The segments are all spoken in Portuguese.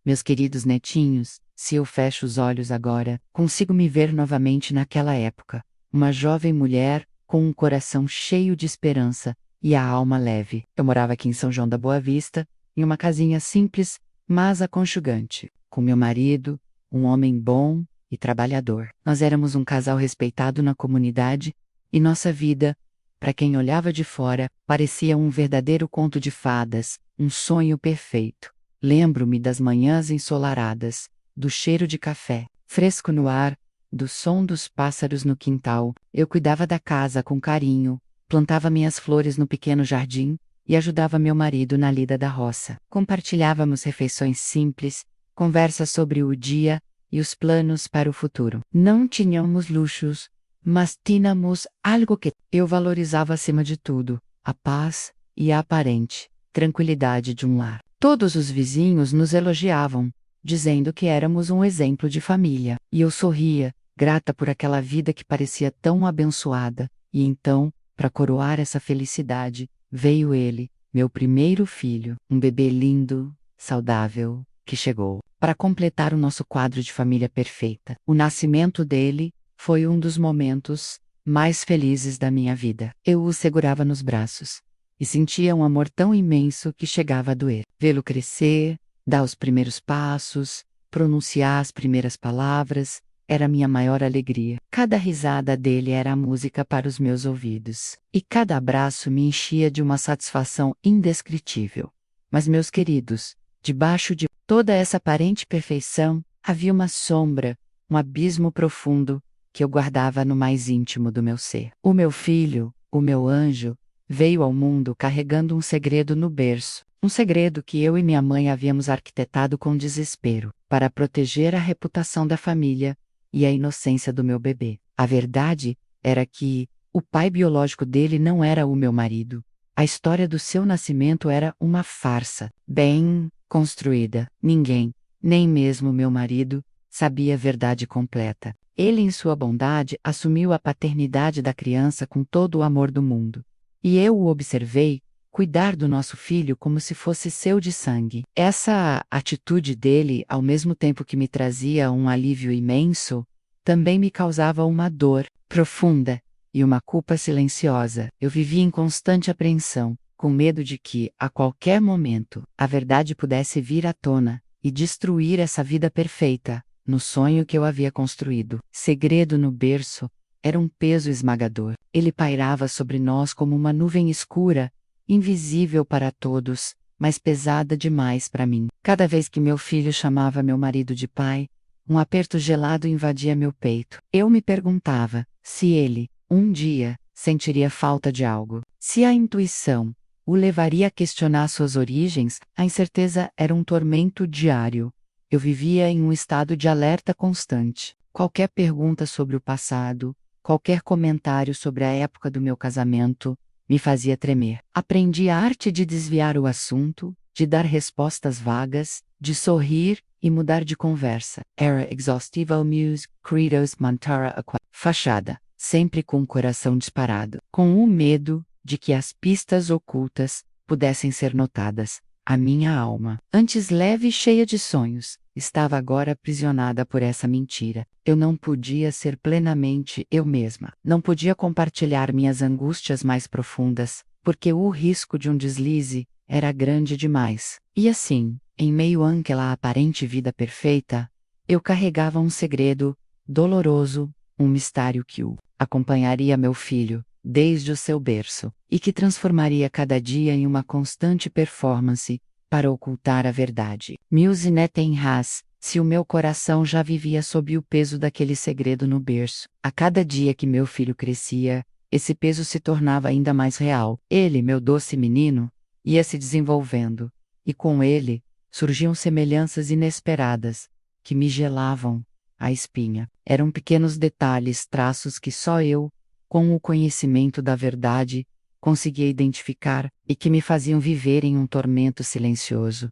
Meus queridos netinhos, se eu fecho os olhos agora, consigo me ver novamente naquela época. Uma jovem mulher, com um coração cheio de esperança e a alma leve. Eu morava aqui em São João da Boa Vista, em uma casinha simples, mas aconchegante, com meu marido, um homem bom e trabalhador. Nós éramos um casal respeitado na comunidade e nossa vida, para quem olhava de fora, parecia um verdadeiro conto de fadas, um sonho perfeito. Lembro-me das manhãs ensolaradas, do cheiro de café, fresco no ar, do som dos pássaros no quintal. Eu cuidava da casa com carinho, plantava minhas flores no pequeno jardim e ajudava meu marido na lida da roça. Compartilhávamos refeições simples, conversas sobre o dia e os planos para o futuro. Não tínhamos luxos, mas tínhamos algo que eu valorizava acima de tudo: a paz e a aparente tranquilidade de um lar. Todos os vizinhos nos elogiavam, dizendo que éramos um exemplo de família, e eu sorria, grata por aquela vida que parecia tão abençoada. E então, para coroar essa felicidade, veio ele, meu primeiro filho, um bebê lindo, saudável, que chegou para completar o nosso quadro de família perfeita. O nascimento dele foi um dos momentos mais felizes da minha vida. Eu o segurava nos braços e sentia um amor tão imenso que chegava a doer. Vê-lo crescer, dar os primeiros passos, pronunciar as primeiras palavras, era a minha maior alegria. Cada risada dele era a música para os meus ouvidos, e cada abraço me enchia de uma satisfação indescritível. Mas, meus queridos, debaixo de toda essa aparente perfeição, havia uma sombra, um abismo profundo, que eu guardava no mais íntimo do meu ser. O meu filho, o meu anjo, veio ao mundo carregando um segredo no berço, um segredo que eu e minha mãe havíamos arquitetado com desespero, para proteger a reputação da família e a inocência do meu bebê. A verdade era que o pai biológico dele não era o meu marido. A história do seu nascimento era uma farsa, bem construída. Ninguém, nem mesmo meu marido, sabia a verdade completa. Ele, em sua bondade, assumiu a paternidade da criança com todo o amor do mundo. E eu o observei cuidar do nosso filho como se fosse seu de sangue. Essa atitude dele, ao mesmo tempo que me trazia um alívio imenso, também me causava uma dor profunda e uma culpa silenciosa. Eu vivia em constante apreensão, com medo de que, a qualquer momento, a verdade pudesse vir à tona e destruir essa vida perfeita, no sonho que eu havia construído. Segredo no berço era um peso esmagador. Ele pairava sobre nós como uma nuvem escura, invisível para todos, mas pesada demais para mim. Cada vez que meu filho chamava meu marido de pai, um aperto gelado invadia meu peito. Eu me perguntava se ele, um dia, sentiria falta de algo. Se a intuição o levaria a questionar suas origens, a incerteza era um tormento diário. Eu vivia em um estado de alerta constante. Qualquer pergunta sobre o passado, qualquer comentário sobre a época do meu casamento, me fazia tremer. Aprendi a arte de desviar o assunto, de dar respostas vagas, de sorrir e mudar de conversa. Era Exhaustival Muse, Credos Mantara Aqua. Fachada, sempre com o coração disparado, com o medo de que as pistas ocultas pudessem ser notadas. A minha alma, antes leve e cheia de sonhos, estava agora aprisionada por essa mentira. Eu não podia ser plenamente eu mesma. Não podia compartilhar minhas angústias mais profundas, porque o risco de um deslize era grande demais. E assim, em meio àquela aparente vida perfeita, eu carregava um segredo doloroso, um mistério que o acompanharia meu filho desde o seu berço, e que transformaria cada dia em uma constante performance para ocultar a verdade. Muse netem has, se o meu coração já vivia sob o peso daquele segredo no berço. A cada dia que meu filho crescia, esse peso se tornava ainda mais real. Ele, meu doce menino, ia se desenvolvendo, e com ele surgiam semelhanças inesperadas, que me gelavam a espinha. Eram pequenos detalhes, traços que só eu, com o conhecimento da verdade, conseguia identificar e que me faziam viver em um tormento silencioso.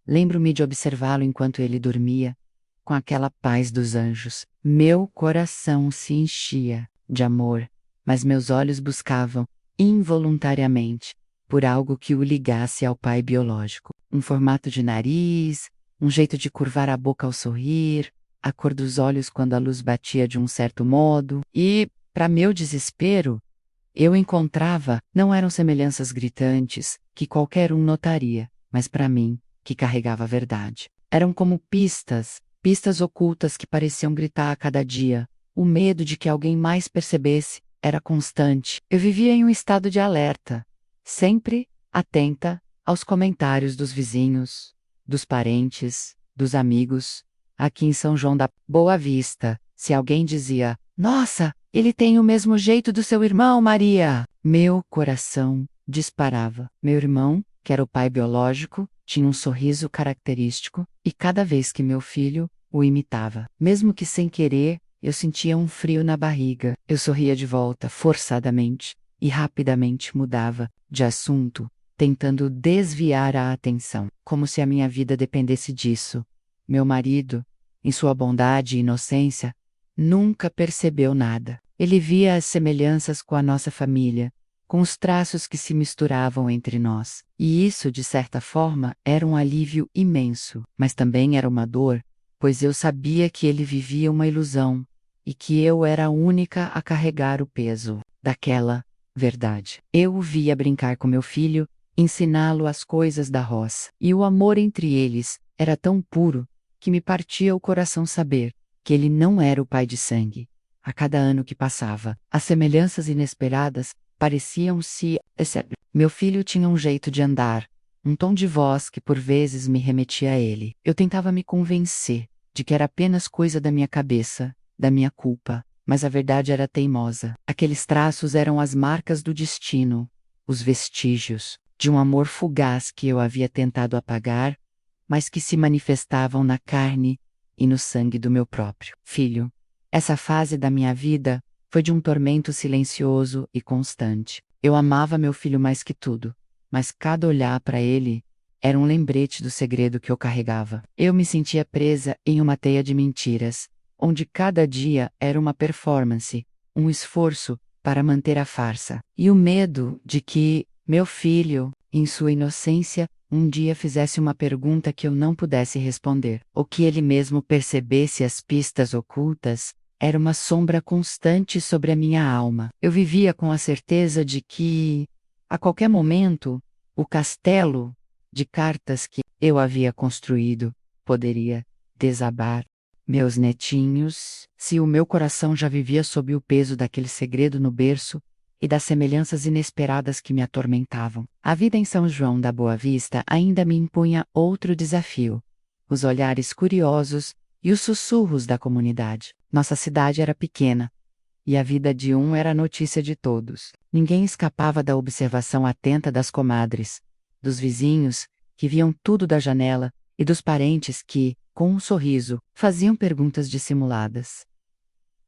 Lembro-me de observá-lo enquanto ele dormia, com aquela paz dos anjos. Meu coração se enchia de amor, mas meus olhos buscavam, involuntariamente, por algo que o ligasse ao pai biológico. Um formato de nariz, um jeito de curvar a boca ao sorrir, a cor dos olhos quando a luz batia de um certo modo, e, para meu desespero, eu encontrava, não eram semelhanças gritantes, que qualquer um notaria, mas para mim, que carregava a verdade. Eram como pistas, pistas ocultas que pareciam gritar a cada dia. O medo de que alguém mais percebesse era constante. Eu vivia em um estado de alerta, sempre atenta aos comentários dos vizinhos, dos parentes, dos amigos. Aqui em São João da Boa Vista, se alguém dizia: "Nossa, ele tem o mesmo jeito do seu irmão, Maria!" Meu coração disparava. Meu irmão, que era o pai biológico, tinha um sorriso característico, e cada vez que meu filho o imitava, mesmo que sem querer, eu sentia um frio na barriga. Eu sorria de volta, forçadamente, e rapidamente mudava de assunto, tentando desviar a atenção, como se a minha vida dependesse disso. Meu marido, em sua bondade e inocência, nunca percebeu nada. Ele via as semelhanças com a nossa família, com os traços que se misturavam entre nós. E isso, de certa forma, era um alívio imenso, mas também era uma dor, pois eu sabia que ele vivia uma ilusão e que eu era a única a carregar o peso daquela verdade. Eu o via brincar com meu filho, ensiná-lo as coisas da roça, e o amor entre eles era tão puro que me partia o coração saber que ele não era o pai de sangue. A cada ano que passava, as semelhanças inesperadas pareciam-se. Meu filho tinha um jeito de andar, um tom de voz que por vezes me remetia a ele. Eu tentava me convencer de que era apenas coisa da minha cabeça, da minha culpa, mas a verdade era teimosa. Aqueles traços eram as marcas do destino, os vestígios de um amor fugaz que eu havia tentado apagar, mas que se manifestavam na carne e no sangue do meu próprio filho. Essa fase da minha vida foi de um tormento silencioso e constante. Eu amava meu filho mais que tudo, mas cada olhar para ele era um lembrete do segredo que eu carregava. Eu me sentia presa em uma teia de mentiras, onde cada dia era uma performance, um esforço para manter a farsa. E o medo de que meu filho, em sua inocência, um dia fizesse uma pergunta que eu não pudesse responder, ou que ele mesmo percebesse as pistas ocultas, era uma sombra constante sobre a minha alma. Eu vivia com a certeza de que, a qualquer momento, o castelo de cartas que eu havia construído poderia desabar. Meus netinhos, se o meu coração já vivia sob o peso daquele segredo no berço e das semelhanças inesperadas que me atormentavam, a vida em São João da Boa Vista ainda me impunha outro desafio: os olhares curiosos e os sussurros da comunidade. Nossa cidade era pequena, e a vida de um era a notícia de todos. Ninguém escapava da observação atenta das comadres, dos vizinhos, que viam tudo da janela, e dos parentes que, com um sorriso, faziam perguntas dissimuladas.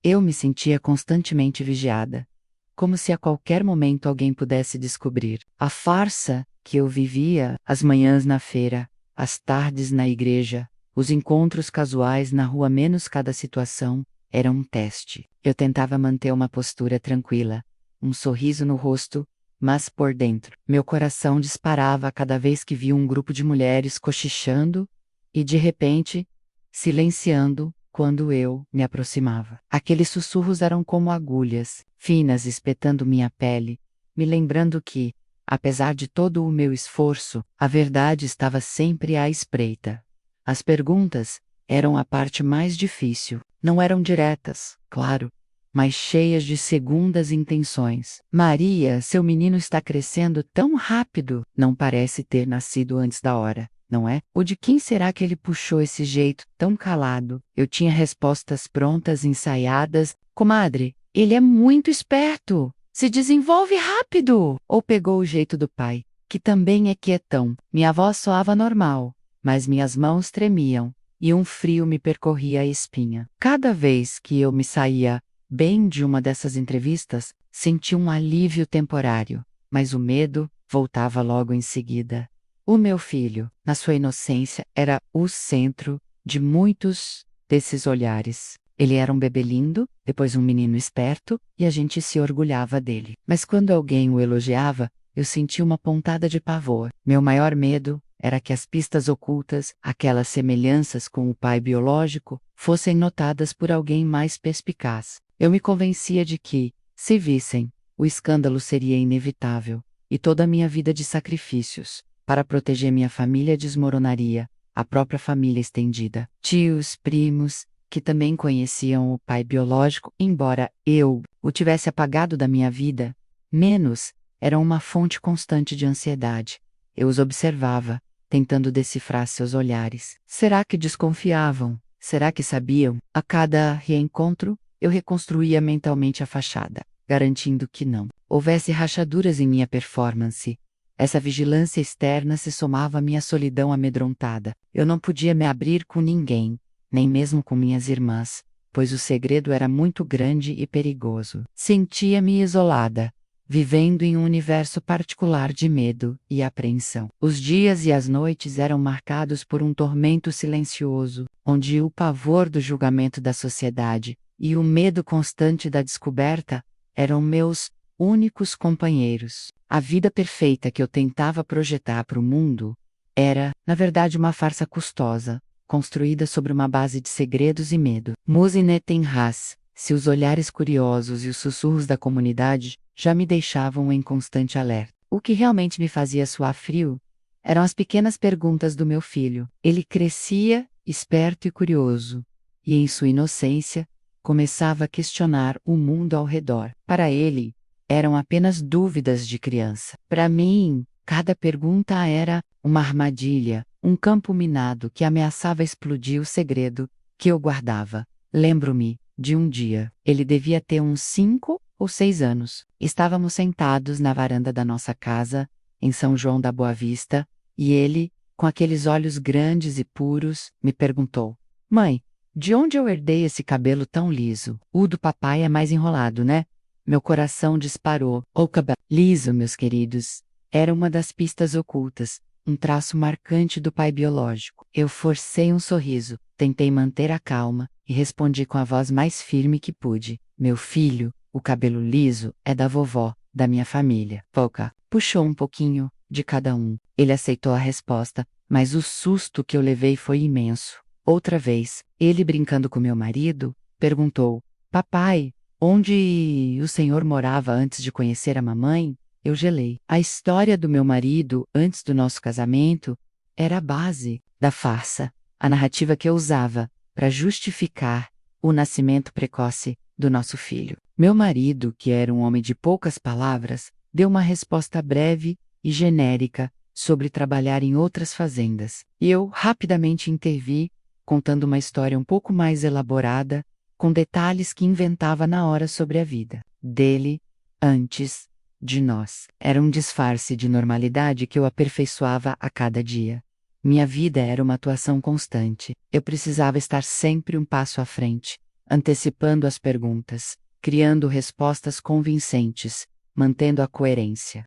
Eu me sentia constantemente vigiada, como se a qualquer momento alguém pudesse descobrir. A farsa que eu vivia, as manhãs na feira, as tardes na igreja, os encontros casuais na rua, menos cada situação, era um teste. Eu tentava manter uma postura tranquila, um sorriso no rosto, mas por dentro, meu coração disparava a cada vez que via um grupo de mulheres cochichando e, de repente, silenciando quando eu me aproximava. Aqueles sussurros eram como agulhas, finas espetando minha pele, me lembrando que, apesar de todo o meu esforço, a verdade estava sempre à espreita. As perguntas eram a parte mais difícil. Não eram diretas, claro, mas cheias de segundas intenções. Maria, seu menino está crescendo tão rápido, não parece ter nascido antes da hora, não é? Ou de quem será que ele puxou esse jeito tão calado? Eu tinha respostas prontas, ensaiadas. Comadre, ele é muito esperto, se desenvolve rápido. Ou pegou o jeito do pai, que também é quietão. Minha voz soava normal, mas minhas mãos tremiam, e um frio me percorria a espinha. Cada vez que eu me saía bem de uma dessas entrevistas, senti um alívio temporário, mas o medo voltava logo em seguida. O meu filho, na sua inocência, era o centro de muitos desses olhares. Ele era um bebê lindo, depois um menino esperto, e a gente se orgulhava dele. Mas quando alguém o elogiava, eu sentia uma pontada de pavor. Meu maior medo era que as pistas ocultas, aquelas semelhanças com o pai biológico, fossem notadas por alguém mais perspicaz. Eu me convencia de que, se vissem, o escândalo seria inevitável, e toda a minha vida de sacrifícios, para proteger minha família desmoronaria, a própria família estendida. Tios, primos, que também conheciam o pai biológico, embora eu o tivesse apagado da minha vida, menos, eram uma fonte constante de ansiedade. Eu os observava, tentando decifrar seus olhares. Será que desconfiavam? Será que sabiam? A cada reencontro, eu reconstruía mentalmente a fachada, garantindo que não houvesse rachaduras em minha performance. Essa vigilância externa se somava à minha solidão amedrontada. Eu não podia me abrir com ninguém, nem mesmo com minhas irmãs, pois o segredo era muito grande e perigoso. Sentia-me isolada, vivendo em um universo particular de medo e apreensão. Os dias e as noites eram marcados por um tormento silencioso, onde o pavor do julgamento da sociedade e o medo constante da descoberta eram meus únicos companheiros. A vida perfeita que eu tentava projetar para o mundo era, na verdade, uma farsa custosa, construída sobre uma base de segredos e medo. Musine tem ras, se os olhares curiosos e os sussurros da comunidade já me deixavam em constante alerta. O que realmente me fazia suar frio eram as pequenas perguntas do meu filho. Ele crescia, esperto e curioso, e em sua inocência, começava a questionar o mundo ao redor. Para ele, eram apenas dúvidas de criança. Para mim, cada pergunta era uma armadilha, um campo minado que ameaçava explodir o segredo que eu guardava. Lembro-me de um dia, ele devia ter uns 5 ou 6 anos. Estávamos sentados na varanda da nossa casa, em São João da Boa Vista, e ele, com aqueles olhos grandes e puros, me perguntou: Mãe, de onde eu herdei esse cabelo tão liso? O do papai é mais enrolado, né? Meu coração disparou. O cabelo liso, meus queridos, era uma das pistas ocultas, um traço marcante do pai biológico. Eu forcei um sorriso, tentei manter a calma, e respondi com a voz mais firme que pude: Meu filho, o cabelo liso é da vovó, da minha família. Pouca puxou um pouquinho de cada um. Ele aceitou a resposta, mas o susto que eu levei foi imenso. Outra vez, ele brincando com meu marido, perguntou: Papai, onde o senhor morava antes de conhecer a mamãe? Eu gelei. A história do meu marido, antes do nosso casamento, era a base da farsa, a narrativa que eu usava para justificar o nascimento precoce do nosso filho. Meu marido, que era um homem de poucas palavras, deu uma resposta breve e genérica sobre trabalhar em outras fazendas. E eu rapidamente intervi, contando uma história um pouco mais elaborada, com detalhes que inventava na hora sobre a vida dele, antes de nós. Era um disfarce de normalidade que eu aperfeiçoava a cada dia. Minha vida era uma atuação constante. Eu precisava estar sempre um passo à frente, antecipando as perguntas, criando respostas convincentes, mantendo a coerência.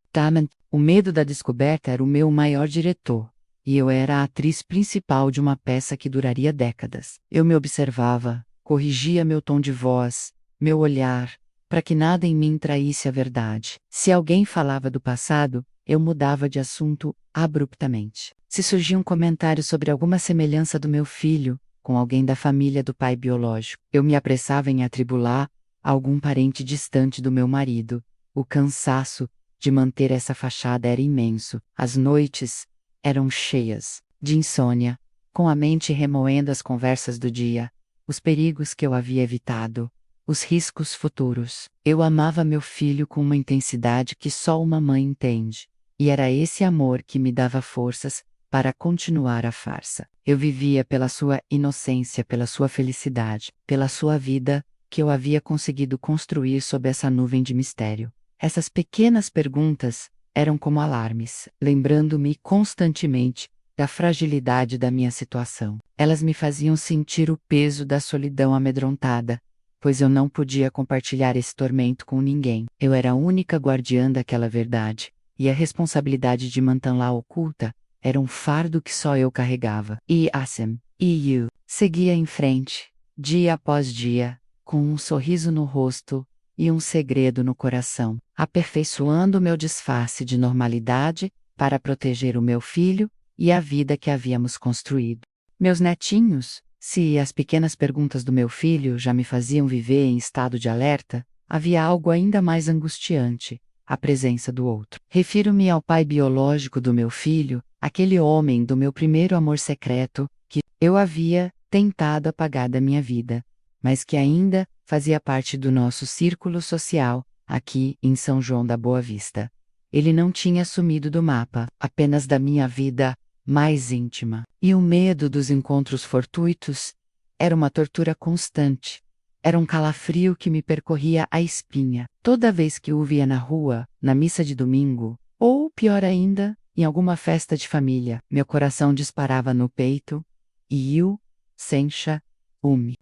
O medo da descoberta era o meu maior diretor, e eu era a atriz principal de uma peça que duraria décadas. Eu me observava, corrigia meu tom de voz, meu olhar, para que nada em mim traísse a verdade. Se alguém falava do passado, eu mudava de assunto abruptamente. Se surgia um comentário sobre alguma semelhança do meu filho com alguém da família do pai biológico, eu me apressava em atribular a algum parente distante do meu marido. O cansaço de manter essa fachada era imenso. As noites eram cheias de insônia, com a mente remoendo as conversas do dia, os perigos que eu havia evitado, os riscos futuros. Eu amava meu filho com uma intensidade que só uma mãe entende, e era esse amor que me dava forças para continuar a farsa. Eu vivia pela sua inocência, pela sua felicidade, pela sua vida, que eu havia conseguido construir sob essa nuvem de mistério. Essas pequenas perguntas eram como alarmes, lembrando-me constantemente da fragilidade da minha situação. Elas me faziam sentir o peso da solidão amedrontada, pois eu não podia compartilhar esse tormento com ninguém. Eu era a única guardiã daquela verdade, e a responsabilidade de mantê-la oculta era um fardo que só eu carregava. E eu seguia em frente, dia após dia, com um sorriso no rosto e um segredo no coração, aperfeiçoando meu disfarce de normalidade para proteger o meu filho e a vida que havíamos construído. Meus netinhos, se as pequenas perguntas do meu filho já me faziam viver em estado de alerta, havia algo ainda mais angustiante: a presença do outro. Refiro-me ao pai biológico do meu filho, aquele homem do meu primeiro amor secreto, que eu havia tentado apagar da minha vida, mas que ainda fazia parte do nosso círculo social, aqui em São João da Boa Vista. Ele não tinha sumido do mapa, apenas da minha vida mais íntima. E o medo dos encontros fortuitos era uma tortura constante. Era um calafrio que me percorria a espinha. Toda vez que o via na rua, na missa de domingo, ou, pior ainda, em alguma festa de família, meu coração disparava no peito, e eu, Sencha,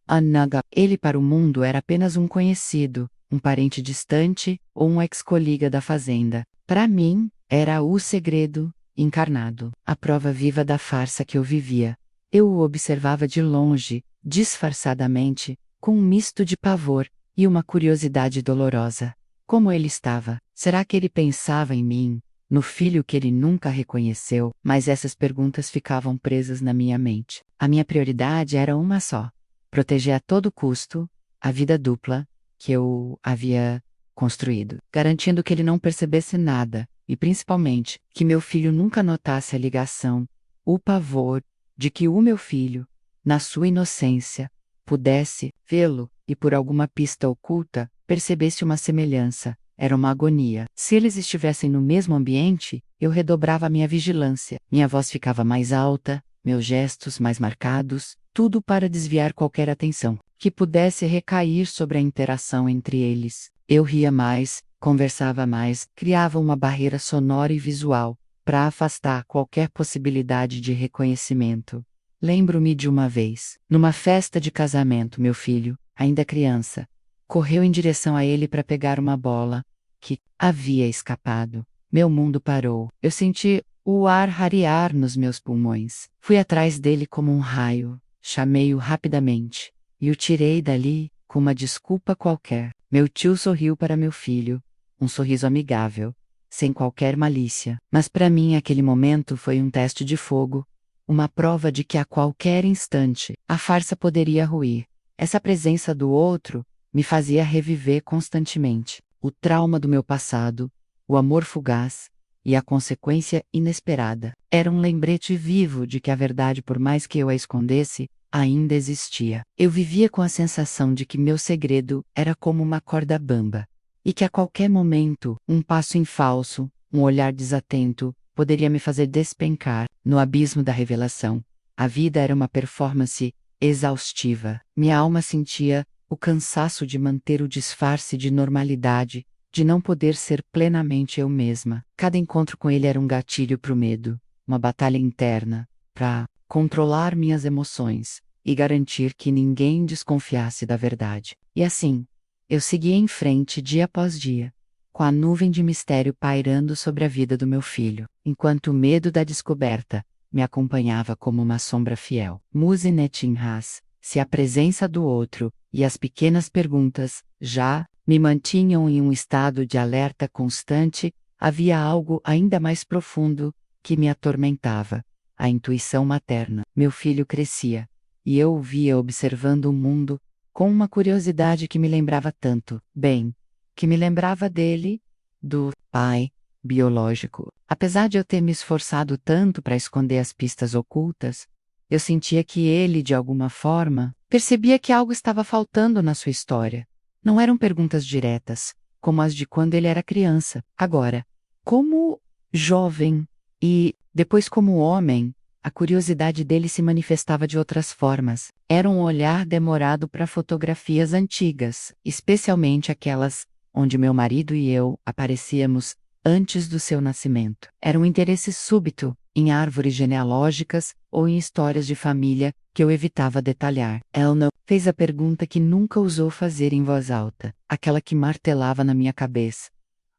Anaga. Ele para o mundo era apenas um conhecido, um parente distante ou um ex-colega da fazenda. Para mim, era o segredo encarnado, a prova viva da farsa que eu vivia. Eu o observava de longe, disfarçadamente, com um misto de pavor e uma curiosidade dolorosa. Como ele estava? Será que ele pensava em mim, no filho que ele nunca reconheceu? Mas essas perguntas ficavam presas na minha mente. A minha prioridade era uma só: proteger a todo custo a vida dupla que eu havia construído, garantindo que ele não percebesse nada, e principalmente, que meu filho nunca notasse a ligação, o pavor de que o meu filho, na sua inocência, pudesse vê-lo e por alguma pista oculta, percebesse uma semelhança. Era uma agonia. Se eles estivessem no mesmo ambiente, eu redobrava minha vigilância. Minha voz ficava mais alta, meus gestos mais marcados, tudo para desviar qualquer atenção que pudesse recair sobre a interação entre eles. Eu ria mais, conversava mais, criava uma barreira sonora e visual, para afastar qualquer possibilidade de reconhecimento. Lembro-me de uma vez, numa festa de casamento, meu filho, ainda criança, correu em direção a ele para pegar uma bola que havia escapado. Meu mundo parou. Eu senti o ar rarear nos meus pulmões. Fui atrás dele como um raio, chamei-o rapidamente e o tirei dali com uma desculpa qualquer. Meu tio sorriu para meu filho, um sorriso amigável, sem qualquer malícia. Mas para mim aquele momento foi um teste de fogo, uma prova de que a qualquer instante a farsa poderia ruir. Essa presença do outro me fazia reviver constantemente o trauma do meu passado, o amor fugaz e a consequência inesperada. Era um lembrete vivo de que a verdade, por mais que eu a escondesse, ainda existia. Eu vivia com a sensação de que meu segredo era como uma corda bamba, e que a qualquer momento, um passo em falso, um olhar desatento, poderia me fazer despencar no abismo da revelação. A vida era uma performance exaustiva. Minha alma sentia o cansaço de manter o disfarce de normalidade, de não poder ser plenamente eu mesma. Cada encontro com ele era um gatilho para o medo, uma batalha interna, para controlar minhas emoções e garantir que ninguém desconfiasse da verdade. E assim, eu seguia em frente dia após dia, com a nuvem de mistério pairando sobre a vida do meu filho, enquanto o medo da descoberta me acompanhava como uma sombra fiel. Muzinetinhas, se a presença do outro e as pequenas perguntas já me mantinham em um estado de alerta constante, havia algo ainda mais profundo que me atormentava: a intuição materna. Meu filho crescia, e eu o via observando o mundo com uma curiosidade que me lembrava tanto, bem, que me lembrava dele, do pai biológico. Apesar de eu ter me esforçado tanto para esconder as pistas ocultas, eu sentia que ele, de alguma forma, percebia que algo estava faltando na sua história. Não eram perguntas diretas, como as de quando ele era criança. Agora, como jovem e, depois como homem, a curiosidade dele se manifestava de outras formas. Era um olhar demorado para fotografias antigas, especialmente aquelas onde meu marido e eu aparecíamos antes do seu nascimento. Era um interesse súbito em árvores genealógicas ou em histórias de família que eu evitava detalhar. Elna fez a pergunta que nunca ousou fazer em voz alta, aquela que martelava na minha cabeça: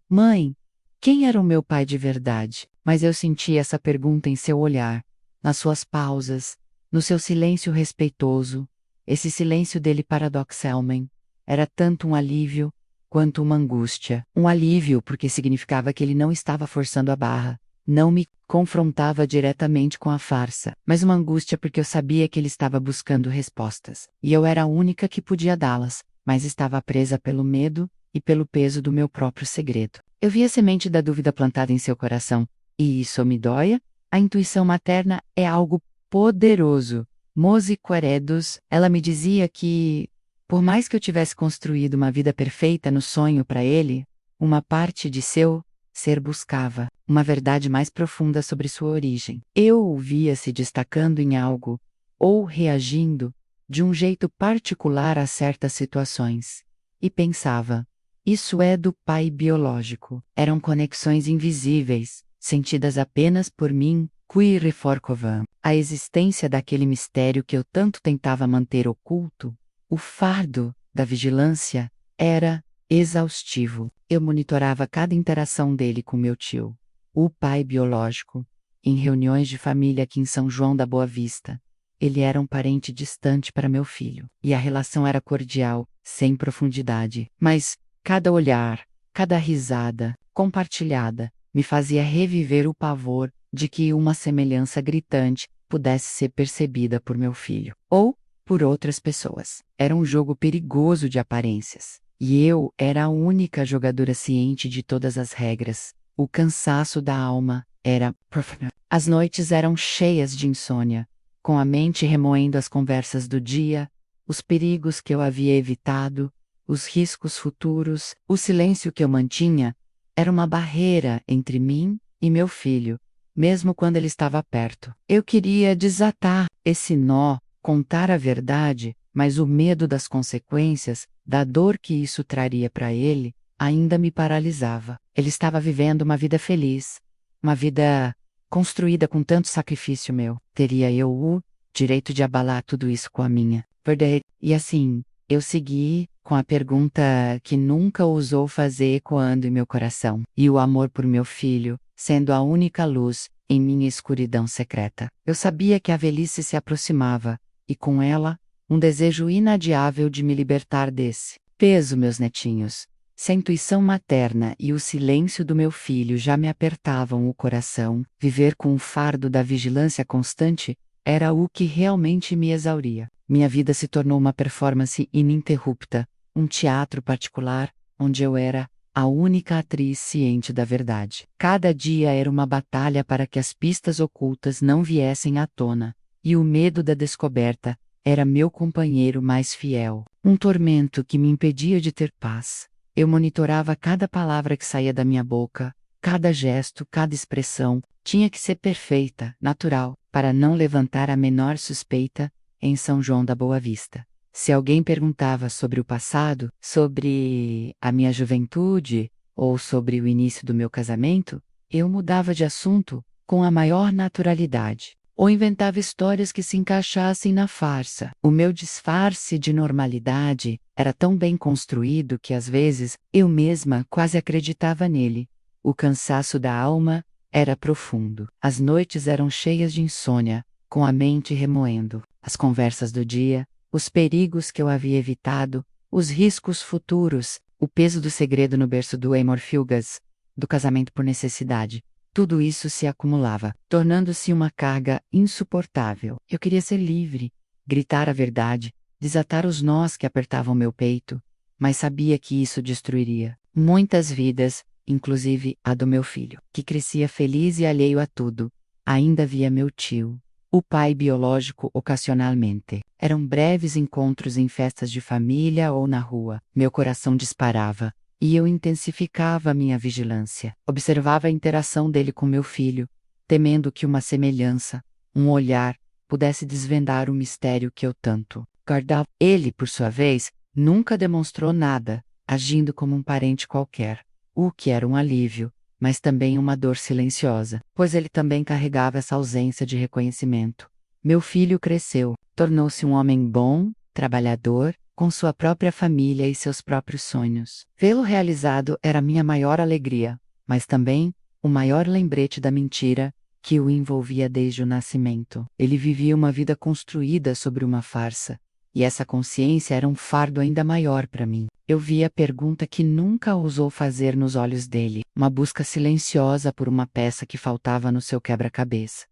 Mãe, quem era o meu pai de verdade? Mas eu senti essa pergunta em seu olhar, nas suas pausas, no seu silêncio respeitoso. Esse silêncio dele paradoxalmente era tanto um alívio quanto uma angústia. Um alívio porque significava que ele não estava forçando a barra, não me confrontava diretamente com a farsa, mas uma angústia porque eu sabia que ele estava buscando respostas, e eu era a única que podia dá-las, mas estava presa pelo medo e pelo peso do meu próprio segredo. Eu vi a semente da dúvida plantada em seu coração, e isso me dói. A intuição materna é algo poderoso. Mosi Queredos, ela me dizia que, por mais que eu tivesse construído uma vida perfeita no sonho para ele, uma parte de seu ser buscava uma verdade mais profunda sobre sua origem. Eu o via se destacando em algo, ou reagindo, de um jeito particular a certas situações. E pensava, isso é do pai biológico. Eram conexões invisíveis, sentidas apenas por mim, qui Reforkovan. A existência daquele mistério que eu tanto tentava manter oculto, o fardo da vigilância, era exaustivo. Eu monitorava cada interação dele com meu tio, o pai biológico, em reuniões de família aqui em São João da Boa Vista. Ele era um parente distante para meu filho, e a relação era cordial, sem profundidade. Mas cada olhar, cada risada, compartilhada, me fazia reviver o pavor de que uma semelhança gritante pudesse ser percebida por meu filho, ou por outras pessoas. Era um jogo perigoso de aparências. E eu era a única jogadora ciente de todas as regras. O cansaço da alma era profundo. As noites eram cheias de insônia, com a mente remoendo as conversas do dia, os perigos que eu havia evitado, os riscos futuros, o silêncio que eu mantinha, era uma barreira entre mim e meu filho, mesmo quando ele estava perto. Eu queria desatar esse nó, contar a verdade, mas o medo das consequências, da dor que isso traria para ele, ainda me paralisava. Ele estava vivendo uma vida feliz, uma vida construída com tanto sacrifício meu. Teria eu o direito de abalar tudo isso com a minha verdade? E assim, eu segui com a pergunta que nunca ousou fazer ecoando em meu coração, e o amor por meu filho, sendo a única luz em minha escuridão secreta. Eu sabia que a velhice se aproximava, e com ela, um desejo inadiável de me libertar desse peso, meus netinhos. Se a intuição materna e o silêncio do meu filho já me apertavam o coração, viver com o fardo da vigilância constante era o que realmente me exauria. Minha vida se tornou uma performance ininterrupta, um teatro particular, onde eu era a única atriz ciente da verdade. Cada dia era uma batalha para que as pistas ocultas não viessem à tona, e o medo da descoberta era meu companheiro mais fiel. Um tormento que me impedia de ter paz. Eu monitorava cada palavra que saía da minha boca, cada gesto, cada expressão, tinha que ser perfeita, natural, para não levantar a menor suspeita em São João da Boa Vista. Se alguém perguntava sobre o passado, sobre a minha juventude, ou sobre o início do meu casamento, eu mudava de assunto com a maior naturalidade, ou inventava histórias que se encaixassem na farsa. O meu disfarce de normalidade era tão bem construído que às vezes eu mesma quase acreditava nele. O cansaço da alma era profundo. As noites eram cheias de insônia, com a mente remoendo as conversas do dia, os perigos que eu havia evitado, os riscos futuros, o peso do segredo no berço do Amor Fugaz, do casamento por necessidade. Tudo isso se acumulava, tornando-se uma carga insuportável. Eu queria ser livre, gritar a verdade, desatar os nós que apertavam meu peito, mas sabia que isso destruiria muitas vidas, inclusive a do meu filho, que crescia feliz e alheio a tudo. Ainda via meu tio, o pai biológico, ocasionalmente. Eram breves encontros em festas de família ou na rua. Meu coração disparava, e eu intensificava minha vigilância. Observava a interação dele com meu filho, temendo que uma semelhança, um olhar, pudesse desvendar o mistério que eu tanto guardava. Ele, por sua vez, nunca demonstrou nada, agindo como um parente qualquer, o que era um alívio, mas também uma dor silenciosa, pois ele também carregava essa ausência de reconhecimento. Meu filho cresceu, tornou-se um homem bom, trabalhador, com sua própria família e seus próprios sonhos. Vê-lo realizado era minha maior alegria, mas também o maior lembrete da mentira que o envolvia desde o nascimento. Ele vivia uma vida construída sobre uma farsa, e essa consciência era um fardo ainda maior para mim. Eu vi a pergunta que nunca ousou fazer nos olhos dele, uma busca silenciosa por uma peça que faltava no seu quebra-cabeça.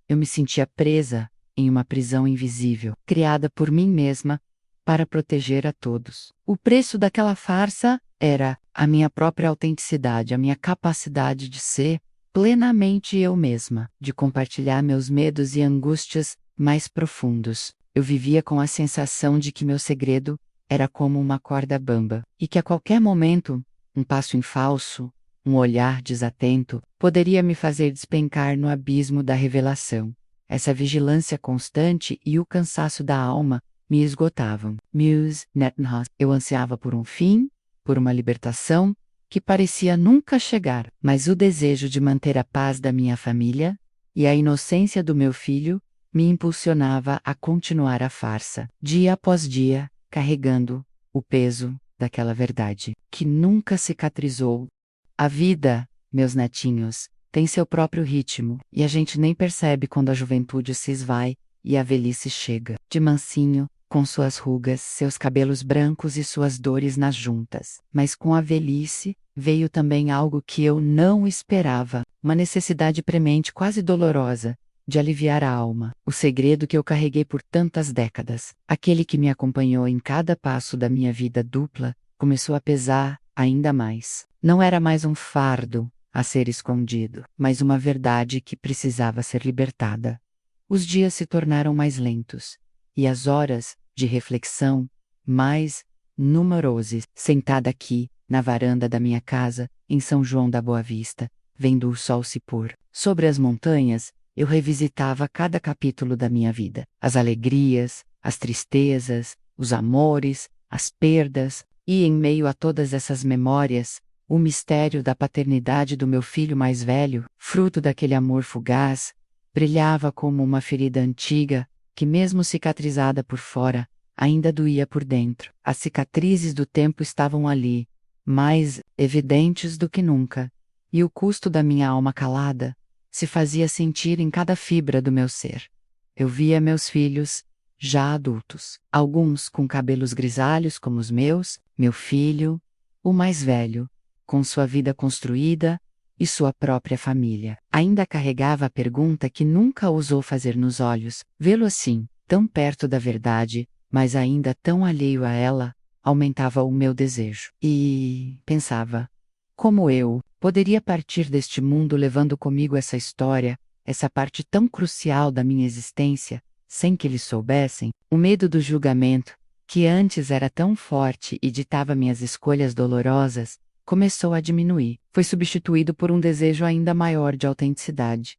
Eu me sentia presa em uma prisão invisível, criada por mim mesma, para proteger a todos. O preço daquela farsa era a minha própria autenticidade, a minha capacidade de ser plenamente eu mesma, de compartilhar meus medos e angústias mais profundos. Eu vivia com a sensação de que meu segredo era como uma corda bamba, e que a qualquer momento, um passo em falso, um olhar desatento, poderia me fazer despencar no abismo da revelação. Essa vigilância constante e o cansaço da alma me esgotavam. Muse, Nettenhaus. Eu ansiava por um fim, por uma libertação, que parecia nunca chegar, mas o desejo de manter a paz da minha família e a inocência do meu filho me impulsionava a continuar a farsa, dia após dia, carregando o peso daquela verdade, que nunca cicatrizou. A vida, meus netinhos, tem seu próprio ritmo, e a gente nem percebe quando a juventude se esvai e a velhice chega. De mansinho, com suas rugas, seus cabelos brancos e suas dores nas juntas. Mas com a velhice, veio também algo que eu não esperava, uma necessidade premente, quase dolorosa, de aliviar a alma. O segredo que eu carreguei por tantas décadas, aquele que me acompanhou em cada passo da minha vida dupla, começou a pesar ainda mais. Não era mais um fardo a ser escondido, mas uma verdade que precisava ser libertada. Os dias se tornaram mais lentos, e as horas de reflexão mais numerosas. Sentada aqui, na varanda da minha casa, em São João da Boa Vista, vendo o sol se pôr sobre as montanhas, eu revisitava cada capítulo da minha vida. As alegrias, as tristezas, os amores, as perdas, e em meio a todas essas memórias, o mistério da paternidade do meu filho mais velho, fruto daquele amor fugaz, brilhava como uma ferida antiga, que mesmo cicatrizada por fora, ainda doía por dentro. As cicatrizes do tempo estavam ali, mais evidentes do que nunca, e o custo da minha alma calada se fazia sentir em cada fibra do meu ser. Eu via meus filhos, já adultos, alguns com cabelos grisalhos como os meus, meu filho, o mais velho, com sua vida construída e sua própria família. Ainda carregava a pergunta que nunca ousou fazer nos olhos. Vê-lo assim, tão perto da verdade, mas ainda tão alheio a ela, aumentava o meu desejo. E pensava, como eu poderia partir deste mundo levando comigo essa história, essa parte tão crucial da minha existência, sem que eles soubessem? O medo do julgamento, que antes era tão forte e ditava minhas escolhas dolorosas, começou a diminuir. Foi substituído por um desejo ainda maior de autenticidade,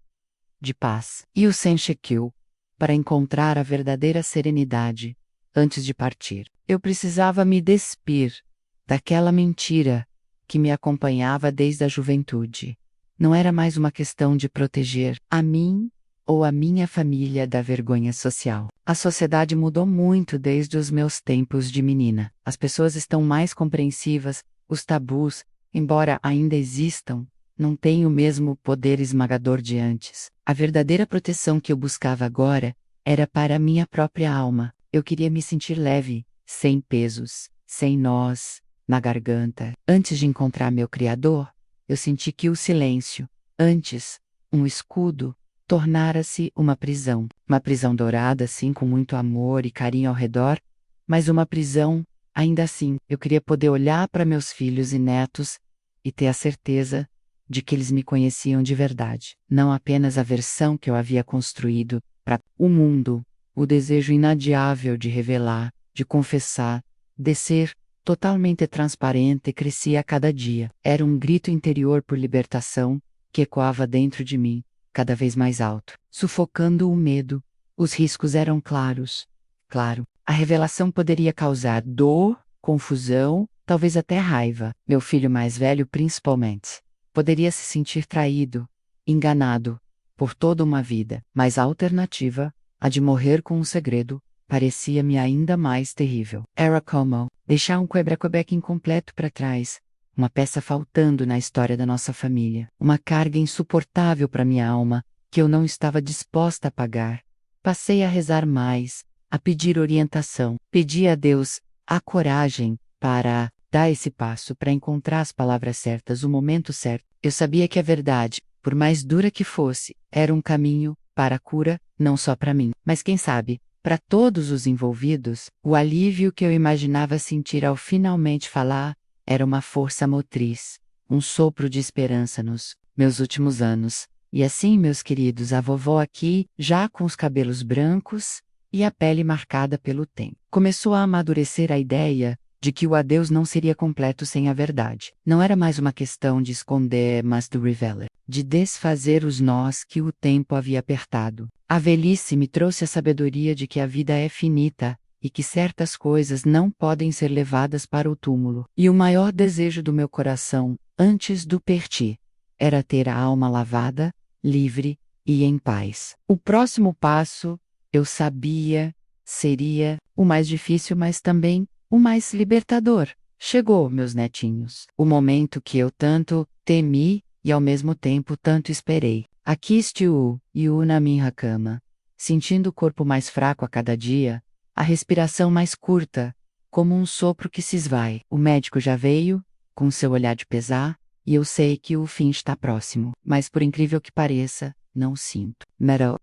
de paz. E o Senshikyu, para encontrar a verdadeira serenidade, antes de partir. Eu precisava me despir daquela mentira que me acompanhava desde a juventude. Não era mais uma questão de proteger a mim ou a minha família da vergonha social. A sociedade mudou muito desde os meus tempos de menina. As pessoas estão mais compreensivas, os tabus, embora ainda existam, não têm o mesmo poder esmagador de antes. A verdadeira proteção que eu buscava agora era para a minha própria alma. Eu queria me sentir leve, sem pesos, sem nós na garganta. Antes de encontrar meu Criador, eu senti que o silêncio, antes um escudo, tornara-se uma prisão. Uma prisão dourada, sim, com muito amor e carinho ao redor, mas uma prisão, ainda assim. Eu queria poder olhar para meus filhos e netos e ter a certeza de que eles me conheciam de verdade. Não apenas a versão que eu havia construído para o mundo, o desejo inadiável de revelar, de confessar, de ser totalmente transparente crescia a cada dia. Era um grito interior por libertação que ecoava dentro de mim, cada vez mais alto, sufocando o medo. Os riscos eram claros. Claro, a revelação poderia causar dor, confusão, talvez até raiva. Meu filho mais velho, principalmente, poderia se sentir traído, enganado, por toda uma vida. Mas a alternativa, a de morrer com um segredo, parecia-me ainda mais terrível. Era como deixar um quebra-quebec incompleto para trás, uma peça faltando na história da nossa família, uma carga insuportável para minha alma, que eu não estava disposta a pagar. Passei a rezar mais, a pedir orientação, pedi a Deus a coragem para dar esse passo para encontrar as palavras certas, o momento certo. Eu sabia que a verdade, por mais dura que fosse, era um caminho para a cura, não só para mim, mas quem sabe, para todos os envolvidos. O alívio que eu imaginava sentir ao finalmente falar era uma força motriz, um sopro de esperança nos meus últimos anos. E assim, meus queridos, a vovó aqui, já com os cabelos brancos e a pele marcada pelo tempo, começou a amadurecer a ideia de que o adeus não seria completo sem a verdade. Não era mais uma questão de esconder, mas de revelar, de desfazer os nós que o tempo havia apertado. A velhice me trouxe a sabedoria de que a vida é finita e que certas coisas não podem ser levadas para o túmulo. E o maior desejo do meu coração, antes do partir, era ter a alma lavada, livre e em paz. O próximo passo, eu sabia, seria o mais difícil, mas também o mais libertador. Chegou, meus netinhos, o momento que eu tanto temi e ao mesmo tempo tanto esperei. Aqui estou eu na minha cama, sentindo o corpo mais fraco a cada dia, a respiração mais curta, como um sopro que se esvai. O médico já veio, com seu olhar de pesar, e eu sei que o fim está próximo. Mas por incrível que pareça, não sinto.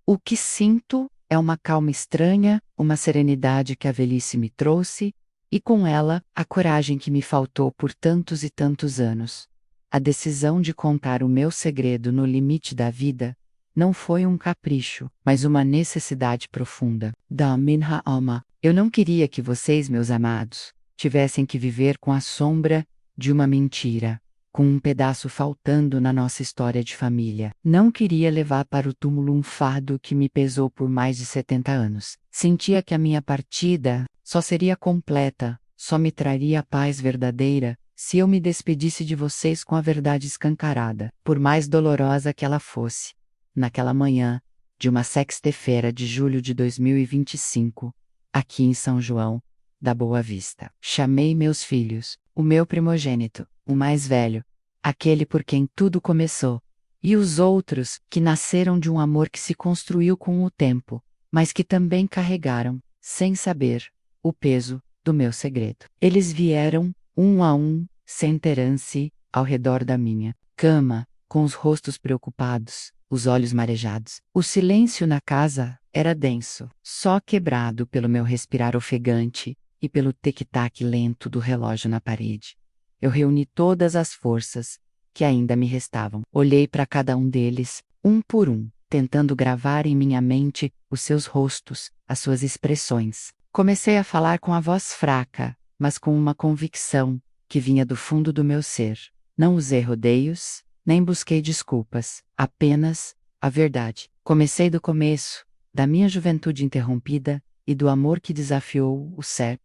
O que sinto é uma calma estranha, uma serenidade que a velhice me trouxe, e com ela, a coragem que me faltou por tantos e tantos anos. A decisão de contar o meu segredo no limite da vida não foi um capricho, mas uma necessidade profunda da minha alma. Eu não queria que vocês, meus amados, tivessem que viver com a sombra de uma mentira, com um pedaço faltando na nossa história de família. Não queria levar para o túmulo um fardo que me pesou por mais de 70 anos. Sentia que a minha partida só seria completa, só me traria a paz verdadeira, se eu me despedisse de vocês com a verdade escancarada, por mais dolorosa que ela fosse. Naquela manhã, de uma sexta-feira de julho de 2025, aqui em São João da Boa Vista, chamei meus filhos, o meu primogênito, o mais velho, aquele por quem tudo começou, e os outros que nasceram de um amor que se construiu com o tempo, mas que também carregaram, sem saber, o peso do meu segredo. Eles vieram, um a um, sentarem-se ao redor da minha cama, com os rostos preocupados, os olhos marejados. O silêncio na casa era denso, só quebrado pelo meu respirar ofegante e pelo tic-tac lento do relógio na parede. Eu reuni todas as forças que ainda me restavam. Olhei para cada um deles, um por um, tentando gravar em minha mente os seus rostos, as suas expressões. Comecei a falar com a voz fraca, mas com uma convicção que vinha do fundo do meu ser. Não usei rodeios, nem busquei desculpas, apenas a verdade. Comecei do começo, da minha juventude interrompida e do amor que desafiou o ser.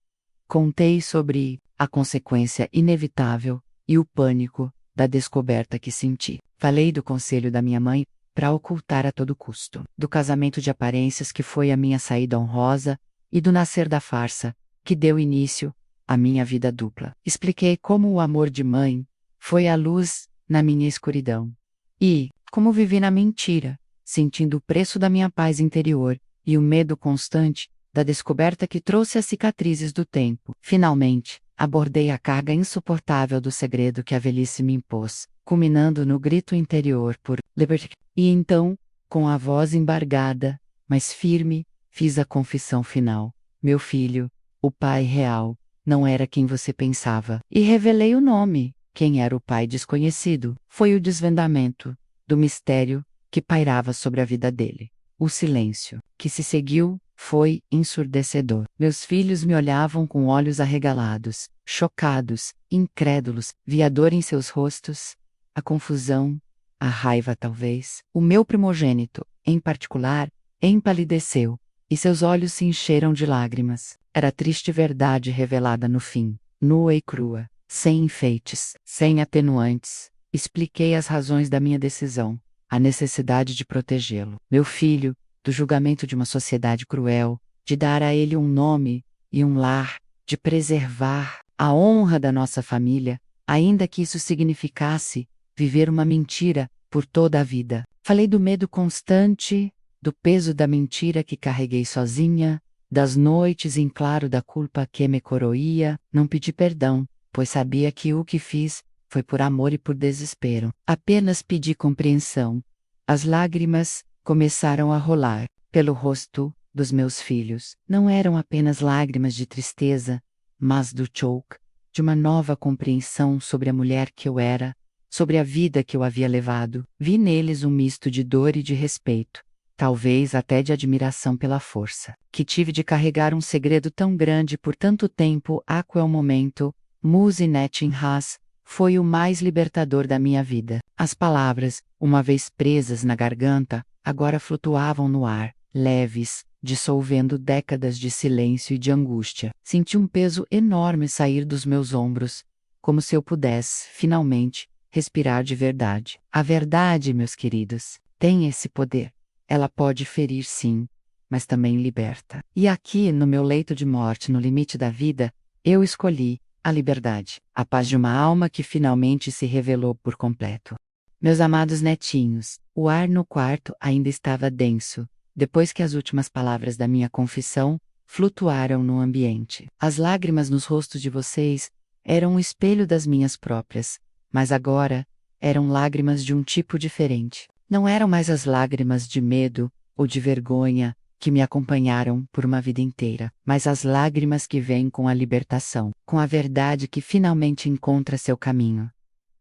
Contei sobre a consequência inevitável e o pânico da descoberta que senti. Falei do conselho da minha mãe para ocultar a todo custo, do casamento de aparências que foi a minha saída honrosa e do nascer da farsa, que deu início à minha vida dupla. Expliquei como o amor de mãe foi a luz na minha escuridão. E como vivi na mentira, sentindo o preço da minha paz interior e o medo constante da descoberta que trouxe as cicatrizes do tempo. Finalmente, abordei a carga insuportável do segredo que a velhice me impôs, culminando no grito interior por liberty. E então, com a voz embargada, mas firme, fiz a confissão final. Meu filho, o pai real, não era quem você pensava. E revelei o nome. Quem era o pai desconhecido? Foi o desvendamento do mistério que pairava sobre a vida dele. O silêncio que se seguiu foi ensurdecedor. Meus filhos me olhavam com olhos arregalados, chocados, incrédulos, via a dor em seus rostos, a confusão, a raiva talvez. O meu primogênito, em particular, empalideceu, e seus olhos se encheram de lágrimas. Era a triste verdade revelada no fim, nua e crua, sem enfeites, sem atenuantes. Expliquei as razões da minha decisão, a necessidade de protegê-lo. Meu filho, do julgamento de uma sociedade cruel, de dar a ele um nome e um lar, de preservar a honra da nossa família, ainda que isso significasse viver uma mentira por toda a vida. Falei do medo constante, do peso da mentira que carreguei sozinha, das noites em claro da culpa que me coroía. Não pedi perdão, pois sabia que o que fiz foi por amor e por desespero. Apenas pedi compreensão. As lágrimas começaram a rolar pelo rosto dos meus filhos. Não eram apenas lágrimas de tristeza, mas do choque, de uma nova compreensão sobre a mulher que eu era, sobre a vida que eu havia levado. Vi neles um misto de dor e de respeito, talvez até de admiração pela força que tive de carregar um segredo tão grande por tanto tempo. Aquel momento, Musinet in Haas, foi o mais libertador da minha vida. As palavras, uma vez presas na garganta, agora flutuavam no ar, leves, dissolvendo décadas de silêncio e de angústia. Senti um peso enorme sair dos meus ombros, como se eu pudesse, finalmente, respirar de verdade. A verdade, meus queridos, tem esse poder. Ela pode ferir, sim, mas também liberta. E aqui, no meu leito de morte, no limite da vida, eu escolhi a liberdade, a paz de uma alma que finalmente se revelou por completo. Meus amados netinhos, o ar no quarto ainda estava denso, depois que as últimas palavras da minha confissão flutuaram no ambiente. As lágrimas nos rostos de vocês eram um espelho das minhas próprias, mas agora eram lágrimas de um tipo diferente. Não eram mais as lágrimas de medo ou de vergonha que me acompanharam por uma vida inteira, mas as lágrimas que vêm com a libertação, com a verdade que finalmente encontra seu caminho.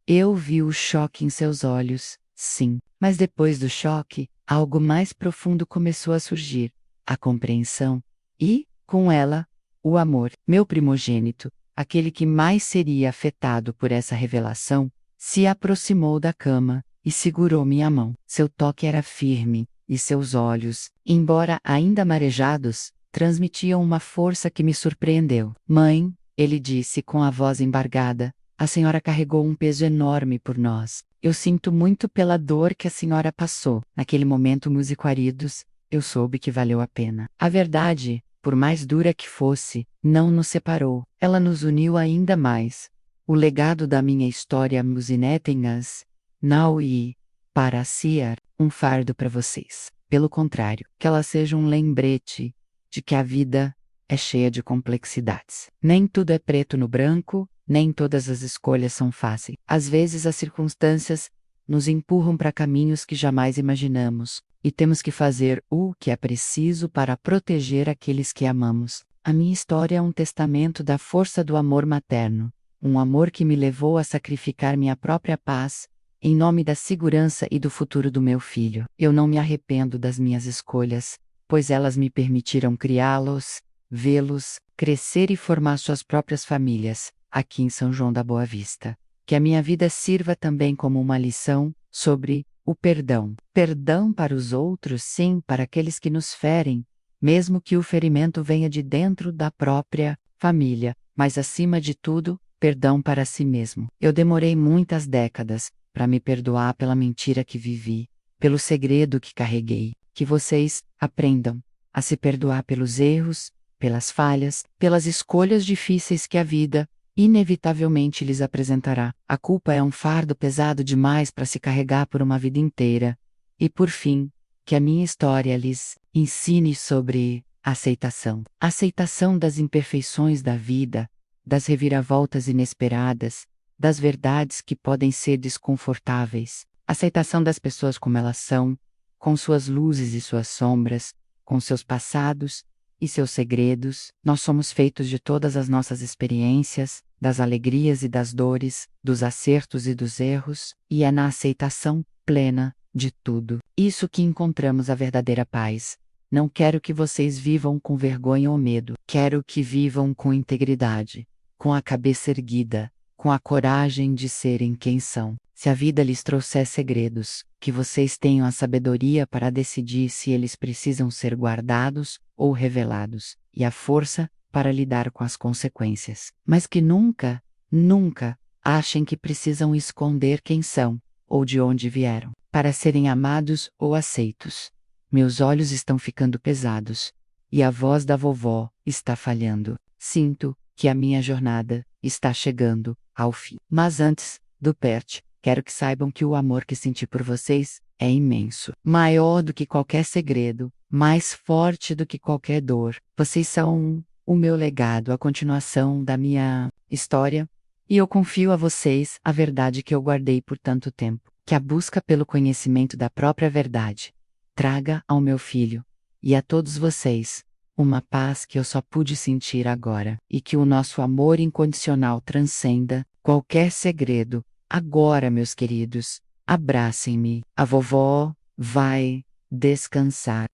Eu vi o choque em seus olhos, sim, mas depois do choque, algo mais profundo começou a surgir, a compreensão e, com ela, o amor. Meu primogênito, aquele que mais seria afetado por essa revelação, se aproximou da cama e segurou minha mão. Seu toque era firme, e seus olhos, embora ainda marejados, transmitiam uma força que me surpreendeu. Mãe, ele disse com a voz embargada, a senhora carregou um peso enorme por nós. Eu sinto muito pela dor que a senhora passou. Naquele momento, musicaridos, eu soube que valeu a pena. A verdade, por mais dura que fosse, não nos separou. Ela nos uniu ainda mais. O legado da minha história Musinetinhas, now e, para ser, um fardo para vocês. Pelo contrário, que ela seja um lembrete de que a vida é cheia de complexidades. Nem tudo é preto no branco, nem todas as escolhas são fáceis. Às vezes as circunstâncias nos empurram para caminhos que jamais imaginamos, e temos que fazer o que é preciso para proteger aqueles que amamos. A minha história é um testamento da força do amor materno, um amor que me levou a sacrificar minha própria paz, em nome da segurança e do futuro do meu filho. Eu não me arrependo das minhas escolhas, pois elas me permitiram criá-los, vê-los, crescer e formar suas próprias famílias, aqui em São João da Boa Vista. Que a minha vida sirva também como uma lição sobre o perdão. Perdão para os outros, sim, para aqueles que nos ferem, mesmo que o ferimento venha de dentro da própria família, mas acima de tudo, perdão para si mesmo. Eu demorei muitas décadas para me perdoar pela mentira que vivi, pelo segredo que carreguei. Que vocês aprendam a se perdoar pelos erros, pelas falhas, pelas escolhas difíceis que a vida inevitavelmente lhes apresentará. A culpa é um fardo pesado demais para se carregar por uma vida inteira. E por fim, que a minha história lhes ensine sobre aceitação. Aceitação das imperfeições da vida, das reviravoltas inesperadas, das verdades que podem ser desconfortáveis. Aceitação das pessoas como elas são, com suas luzes e suas sombras, com seus passados e seus segredos. Nós somos feitos de todas as nossas experiências, das alegrias e das dores, dos acertos e dos erros, e é na aceitação plena de tudo isso que encontramos a verdadeira paz. Não quero que vocês vivam com vergonha ou medo. Quero que vivam com integridade, com a cabeça erguida, com a coragem de serem quem são. Se a vida lhes trouxer segredos, que vocês tenham a sabedoria para decidir se eles precisam ser guardados ou revelados, e a força para lidar com as consequências. Mas que nunca, nunca, achem que precisam esconder quem são, ou de onde vieram, para serem amados ou aceitos. Meus olhos estão ficando pesados, e a voz da vovó está falhando. Sinto que a minha jornada está chegando ao fim. Mas antes do parte, quero que saibam que o amor que senti por vocês é imenso, maior do que qualquer segredo, mais forte do que qualquer dor. Vocês são o meu legado, a continuação da minha história, E eu confio a vocês a verdade que eu guardei por tanto tempo, que a busca pelo conhecimento da própria verdade traga ao meu filho e a todos vocês uma paz que eu só pude sentir agora, e que o nosso amor incondicional transcenda qualquer segredo. Agora, meus queridos, abracem-me. A vovó vai descansar.